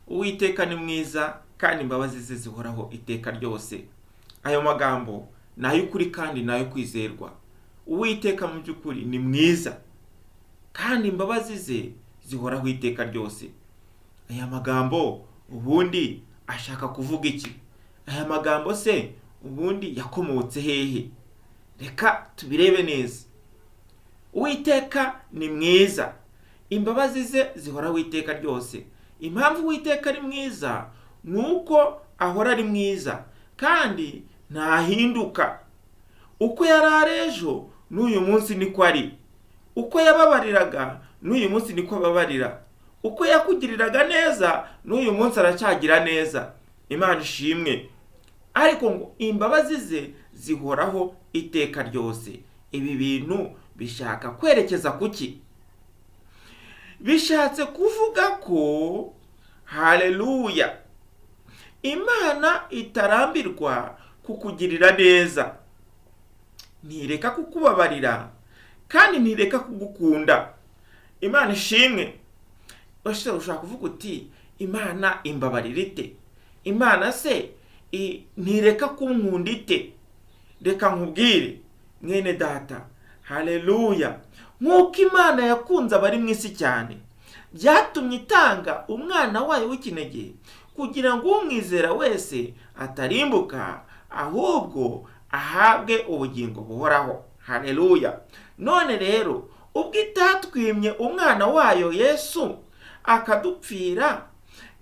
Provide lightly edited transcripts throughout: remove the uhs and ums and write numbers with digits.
Uwiteka ni mwiza kandi imbabazi ze zihoraho iteka ryose. Ayo magambo ni ay'ukuri kandi ni ayo kwizerwa. Uwiteka mu by'ukuri ni mwiza kandi imbabazi ze zihoraho iteka ryose. Aya magambo ubundi ashaka kuvuga iki? Aya magambo se ubundi yakomotse hehe? Reka tubirebe neza. Uwiteka ni mwiza, imbabazi ze zihoraho iteka ryose. Impamvu Uwiteka ari mwiza nuko ahora ari mwiza kandi ntahinduka. Uko yari ari ejo n'uyu munsi niko ari. Uko yababariraga n'uyu munsi niko ababarira. Uko yakugiriraga neza n'uyu munsi aracyagira neza. Imana ishimwe. Ariko ngo imbabazi ze zihoraho iteka ryose. Ibi bintu bishaka kwerekeza kuki? Bishatse kuvuga ko haleluya, Imana itarambirwa kukugirira neza, ntireka kukubabarira kandi ntireka kugukunda. Imana ishimwe. Ushaka kuvuga uti Imana imbabarira ite? Imana se ntireka kunkunda ite? Reka nkubwire mwene data, haleluya, nk'uko Imana yakunze abari mu isi cyane, byatumye itanga umwana wayo w'ikinege kugira ngo umwizera wese atarimbuka ahubwo ahabwe ubugingo buhoraho. Haleluya. None rero ubwo itatwimye umwana wayo Yesu akadupfira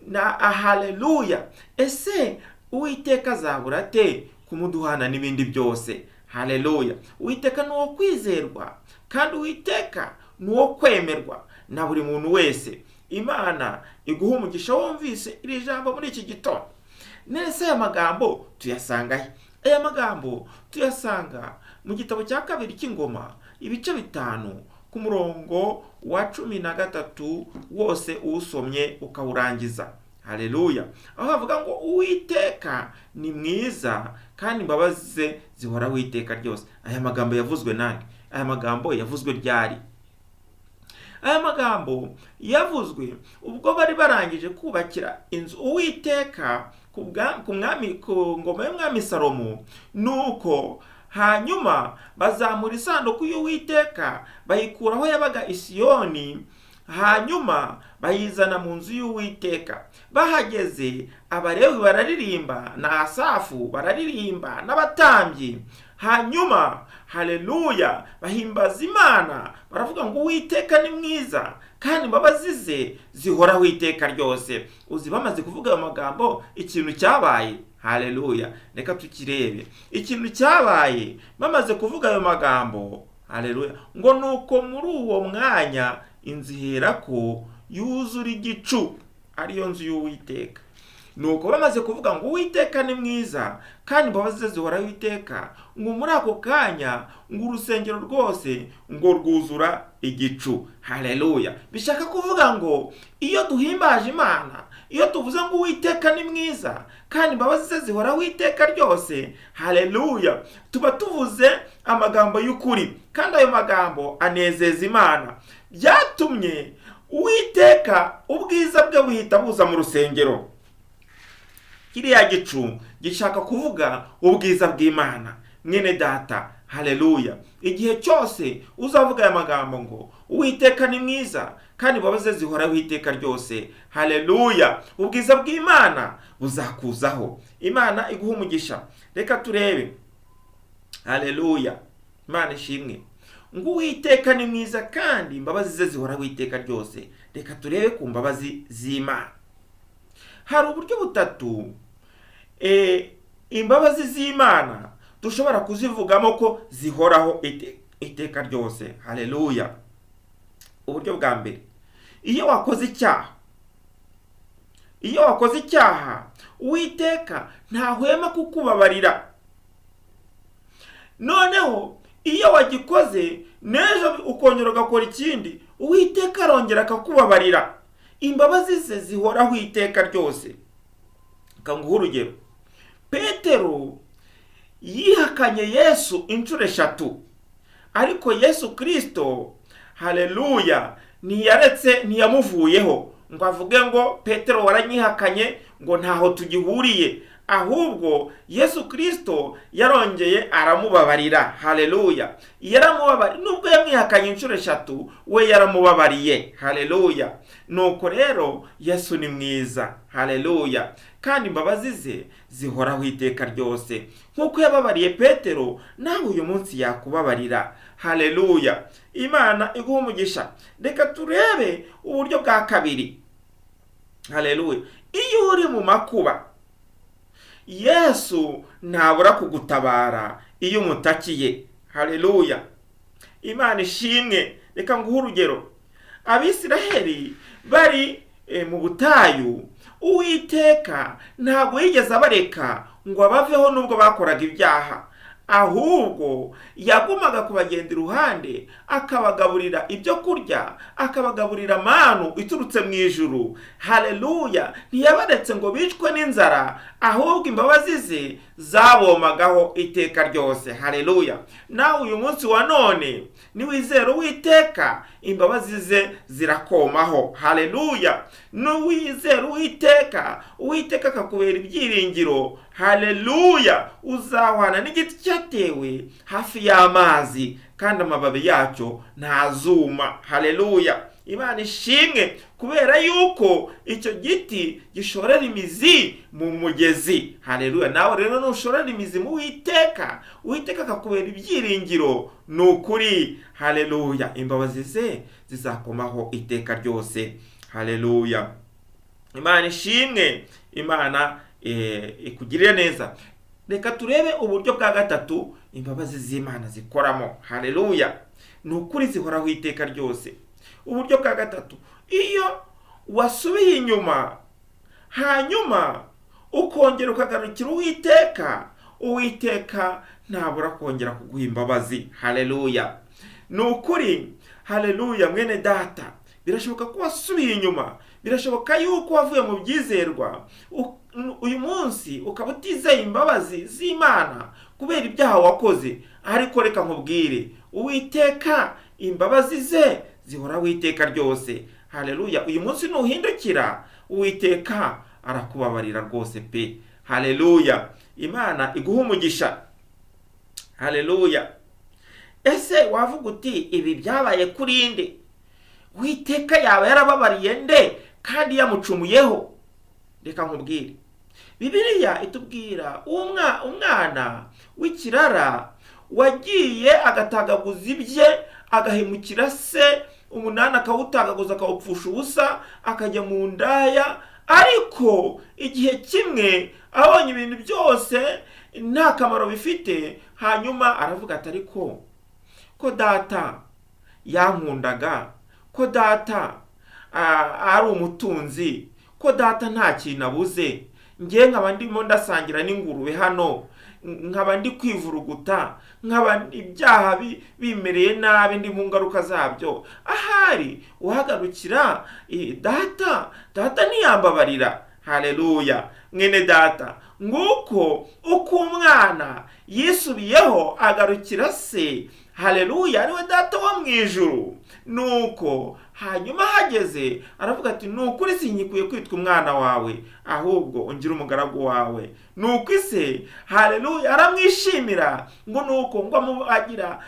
na haleluya, ese Uwiteka azabura ate kumuduhana n'ibindi byose? Haleluya. Uwiteka ni uwo kwizerwa kandi Uwiteka ni uwo kwemerwa na buri muntu wese. Imana iguha umugisha wumvise iri jambo muri iki gitondo. Nese aya magambo tuyasanga he? Aya magambo tuyasanga mu gitabo cya 2 cy'Ingoma ibice 5 ku murongo wa 13 wose usomye ukawurangiza. Haleluya. Aho havuga ngo Uwiteka ni mwiza kandi imbabazi ze zihoraho iteka ryose. Aya magambo yavuzwe nande? Aya magambo yavuzwe ryari? Aya magambo yavuzwe ubwo bari barangije kubakira inzu Uwiteka ku ngoma y'umwami Salomo. Nuko hanyuma bazamura isanduku y'Uwiteka bayikuraho yabaga i Siyoni, hanyuma bayizana mu nzu y'Uwiteka. Bahageze Abalewi bararirimba na Asafu bararirimba n'abatambyi. Hanyuma haleluya, bahimbaza Imana baravuga ngo Uwiteka ni mwiza kandi imbabazi ze zihoraho iteka ryose. Uzi bamaze kuvuga ayo magambo ikintu cyabaye. Haleluya. Reka tukirebe ikintu cyabaye bamaze kuvuga ayo magambo. Haleluya. Ngo nuko muri uwo mwanya inzu iherako yuzura igicu, ariyo nzu y'Uwiteka. Nuko bamaze kuvuga ngo Uwiteka ni mwiza kandi imbabazi ze zihoraho iteka, ngo muri ako kanya ngo urusengero rwose ngo rwuzura igicu. Haleluya. Bishaka kuvuga ngo iyo duhimbaje Imana, iyo tuvuze ngo Uwiteka ni mwiza kandi imbabazi ze zihoraho iteka ryose, haleluya, tuba tuvuze amagambo y'ukuri kandi ayo magambo anezeza Imana. Byatumye Uwiteka ubwiza bwe buhita buza mu rusengero. Kiriya gicu gishaka kuvuga ubwiza bw'Imana. Mwene data, haleluya, igihe cyose uzavuga aya magambo ngo Uwiteka ni mwiza kandi imbabazi ze zihoraho iteka ryose, haleluya, ubwiza bw'Imana buzakuzaho. Imana iguha umugisha. Reka turebe. Haleluya. Imana ishimwe. Ngo Uwiteka ni mwiza kandi imbabazi ze zihoraho iteka ryose. Reka turebe ku mbabazi z'Imana. Hari uburyo butatu imbabazi z'Imana dushobora kuzivugamo ko zihoraho iteka ryose. Haleluya. Uburyo bwa mbere, iyo wakoze icyaha Uwiteka ntahwema kukubabarira. Noneho iyo wagikoze nejo ukongera ugakora ikindi, Uwiteka arongera akakubabarira. Imbabazi ze zihoraho iteka ryose. Kanguha urugero. Petero yihakanye Yesu inshuro 3, ariko Yesu Kristo, haleluya, ntiyamuvuyeho. ngo avuge ngo Petero waranyihakanye, ngo ntaho tugihuriye, ahubwo Yesu Kristo yarongeye aramubabarira. Haleluya. Yaramubabariye nubwo yamwihakanye inshuro 3, we yaramubabariye. Haleluya. Nuko rero Yesu ni mwiza. Haleluya. Kandi imbabazi ze zihoraho iteka ryose. Nkuko yababariye Petero, nawe uyu munsi yakubabarira. Haleluya. Imana iguha umugisha. Reka turebe uburyo bwa kabiri. Haleluya. Iyo uri mu makuba, Yesu ntabura kugutabara iyo umutakiye. Haleluya. Imana ishimwe. Reka nguhe urugero. Abisiraheli bari mu butayu, Uwiteka ntabwo yigeze abareka ngo abaveho nubwo bakoraga ibyaha, ahubwo yagumaga kubagenda iruhande, akabagaburira ibyo kurya, akabagaburira manu iturutse mu ijuru. Haleluya. Ntiyabaretse ngo bicwe n'inzara, ahubwo imbabazi ze zabomagaho iteka ryose. Haleluya. Nawe uyu munsi wa none niwizera Uwiteka, imbabazi ze zirakomaho. Haleluya. Nuwizera Uwiteka, Uwiteka akakubera ibyiringiro. Haleluya. Uzahwana n'igiti cyatewe hafi y'amazi, kandi amababi yacyo ntazuma. Haleluya. Imana ishimwe, kubera yuko icyo giti gishorera imizi mu mugezi. Haleluya. Nawe rero nushorera imizi mu Uwiteka, Uwiteka akakubera ibyiringiro. Nukuri. Haleluya. Imbabazi ze zizakomaho iteka ryose. Haleluya. Imana ishimwe. Imana ikugirire neza. Reka turebe uburyo bwa gatatu imbabazi z'Imana zikoramo. Haleluya. Nukuri zihoraho iteka ryose. Uburyo bwa gatatu, iyo wasubiye inyuma hanyuma ukongera ukagarukira Uwiteka, Uwiteka ntabura kongera kuguha imbabazi. Haleluya. Nukuri. Haleluya. Mwene data, birashoboka ko wasubiye inyuma, birashoboka yuko wavuye mu byizerwa, uyu munsi ukaba utizeye imbabazi z'Imana kubera ibyaha wakoze. Ariko reka nkubwire, Uwiteka imbabazi ze zihoraho iteka ryose. Haleluya. Uyu munsi nuhindukira, Uwiteka arakubabarira rwose pe. Haleluya. Imana iguha umugisha. Haleluya. Ese wavuga uti ibi byabaye kuri nde? Uwiteka yaba yarababariye nde kandi yamucumuyeho? Reka nkubwire, Bibiliya itubwira umwana w'ikirara wagiye agatagaguza ibye, agahemukira se, 8 akawutagaguza akawupfusha ubusa, akajya mu ndaya. Ariko igihe kimwe abonye ibintu byose nta kamaro bifite, hanyuma aravuga ati ariko ko data yankundaga, ko data ari umutunzi, ko data nta kintu abuze, ngiye nkaba ndimo ndasangira n'ingurube hano, nkaba ndi kwivuruguta, nkaba ibyaha bimereye nabi, ndi mu ngaruka zabyo, ahari uhagarukira data ntiyambabarira. Haleluya. Mwene data, nguko uko umwana yisubiyeho agarukira se. Haleluya. Ariwe data wo mu ijuru. Nuko hanyuma hageze aravuga ati nukuri sinyikuye kwitwa umwana wawe, ahubwo ungira umugaragu wawe. Nuko ise, haleluya, aramwishimira, ngo nuko ngo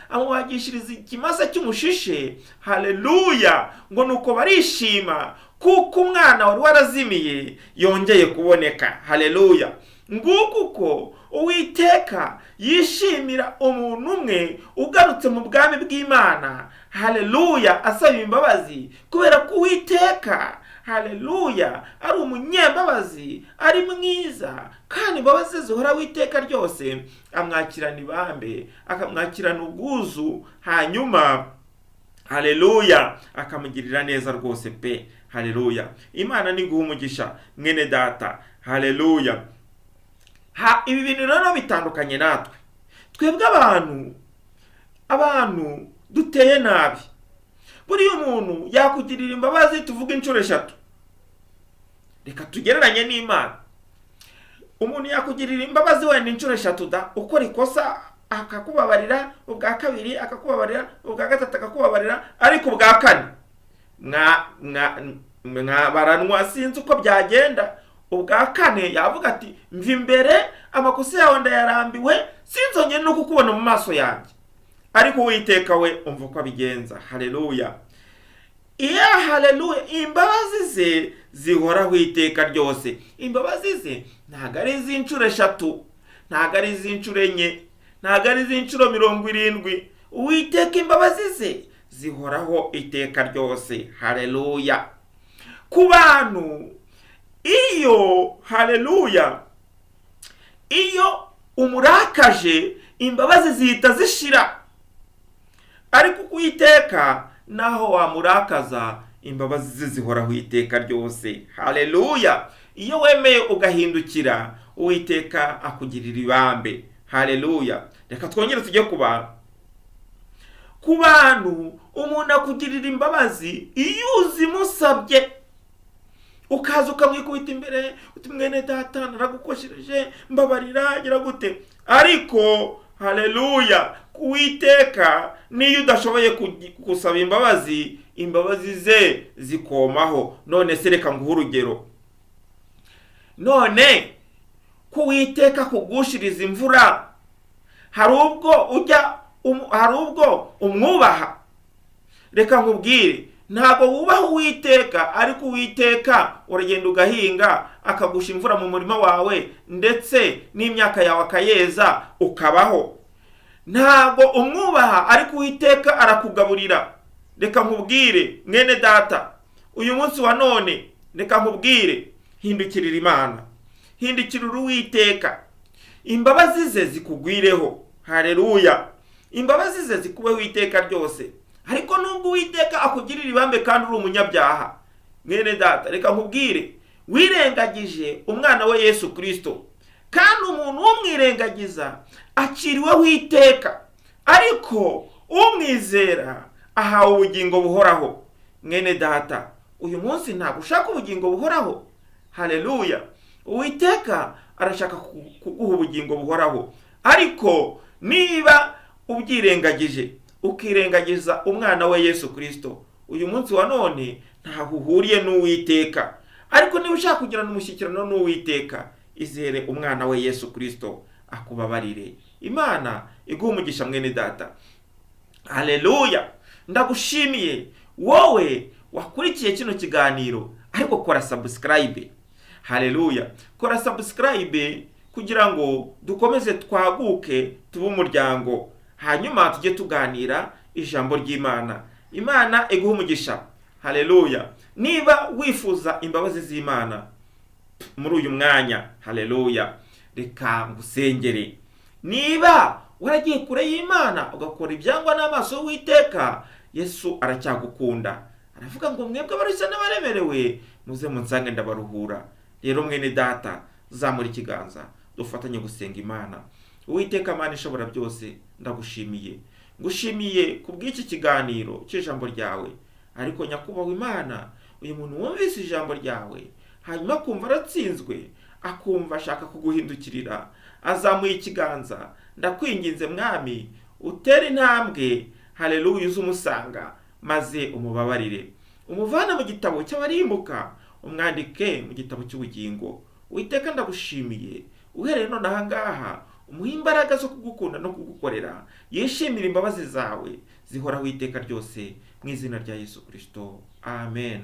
amubagishiriza ikimasa cy'umushishe. Haleluya. Ngo nuko barishima kuko umwana wari warazimiye yongeye kuboneka. Haleluya. Nguko uko Uwiteka yishimira umuntu umwe ugarutse mu bwami bw'Imana. Haleluya. Asaba imbabazi kubera ko Uwiteka, haleluya, ari umunyembabazi, ari mwiza, kandi imbabazi zihora Uwiteka ryose. Amwakirana ibambe, akamwakirana ubwuzu, hanyuma haleluya akamugirira neza rwose pe. Haleluya. Imana ni guha umugisha mwene data. Haleluya. Ibi bintu rero bitandukanye natwe. Twebwe abantu duteye nabi. Buriya umuntu yakugirira imbabazi tuvuga inshuro 3. Reka tugereranye n'Imana. Umuntu yakugirira imbabazi wenda inshuro 3 da, ukora ikosa akakubabarira, ubwa kabiri akakubabarira, ubwa gatatu akakubabarira, ariko ubwa kane baranwa sinzi uko byagenda. Ubwa kane yavuga ati mva imbere, amakosa yawe ndayarambiwe, sinzongere no kukubona mu maso yanjye. Ariko Uwiteka we umva uko abigenza. Haleluya. Haleluya. Imbabazi ze zihoraho iteka ryose. Imbabazi ze ntago ari iz'inshuro 3, ntago ari iz'inshuro 4, ntago ari iz'inshuro 70. Uwiteka imbabazi ze zihoraho iteka ryose. Haleluya. Ku bantu iyo, haleluya, iyo umurakaje imbabazi zihita zishira, ariko Uwiteka naho wamurakaza imbabazi ze zihoraho iteka ryose. Haleluya. Iyo wemeye ugahindukira, Uwiteka akugirira ibambe. Haleluya. Reka twongere tujye ku bantu umuntu akugirira imbabazi iyo uzimusabye, ukaza ukamwikubita imbere uti mwene data naragukoshereje, mbabarira, gira gute. Ariko haleluya, Uwiteka niyo udashoboye gusaba imbabazi, imbabazi ze zikomaho. None se reka nguhe urugero. None ku Uwiteka kugushiriza imvura, hari ubwo umwubaha. Reka nkubwire, ntago wubaha Uwiteka, ariko Uwiteka uragenda ugahinga akagusha imvura mu murima wawe, ndetse n'imyaka yawe akayeza ukabaho. Ntago umwubaha, ariko Uwiteka arakugaburira. Reka nkubwire mwene data, uyu munsi wa none reka nkubwire, hindukirira Imana, hindukirira Uwiteka, imbabazi ze zikugwireho. Haleluya. Imbabazi ze zikubeho iteka ryose. Ariko nubwo Uwiteka akugirira ibambe kandi uri umunyabyaha, mwene data reka nkubwire, wirengagije umwana we Yesu Kristo, kandi umuntu umwirengagiza aciriweho iteka, ariko umwizera ahawe ubugingo buhoraho. Mwene data, uyu munsi ntabwo ushaka ubugingo buhoraho. Haleluya. Uwiteka arashaka kuguha ubugingo buhoraho, ariko niba ubyirengagije ukirengagiza umwana we Yesu Kristo, uyu munsi wa none ntaho uhuriye n'Uwiteka. Ariko niba ushaka kugirana umushyikirano n'Uwiteka, izere umwana we Yesu Kristo akubabarire. Imana iguha umugisha mwene data. Haleluya. Ndagushimiye wowe wakurikiye kino kiganiro, ariko kora subscribe. Haleluya. Kora subscribe kugira ngo dukomeze twaguke tube umuryango, hanyuma tujye tuganira ijambo ry'Imana. Imana iguha umugisha. Haleluya. Niba wifuza imbabazi z'Imana muri uyu mwanya, haleluya, reka ngusengere. Niba waragiye kure y'Imana ugakora ibyangwa n'amaso y'Uwiteka, Yesu aracyagukunda. Aravuga ngo mwebwe abarushya n'abaremerewe muze munsange ndabaruhura. Rero mwene data, zamura ikiganza dufatanye gusenga Imana. Uwiteka Mana ishobora byose, ndagushimiye. Ngushimiye kubw'iki kiganiro cy'ijambo ryawe. Ariko nyakubahwa Imana, uyu muntu wumvise ijambo ryawe hanyuma akumva aratsinzwe, akumva ashaka kuguhindukirira, azamuye ikiganza, ndakwinginze Mwami, utere intambwe, haleluya, uzumusanga maze umubabarire. Umuvana mu gitabo cy'abarimbuka, umwandike mu gitabo cy'ubugingo. Uwiteka ndagushimiye, uhereye none aha ngaha umuha imbaraga zo kugukunda no kugukorera. Yishimira imbabazi zawe zihoraho iteka ryose, mu izina rya Yesu Kristo. Amen.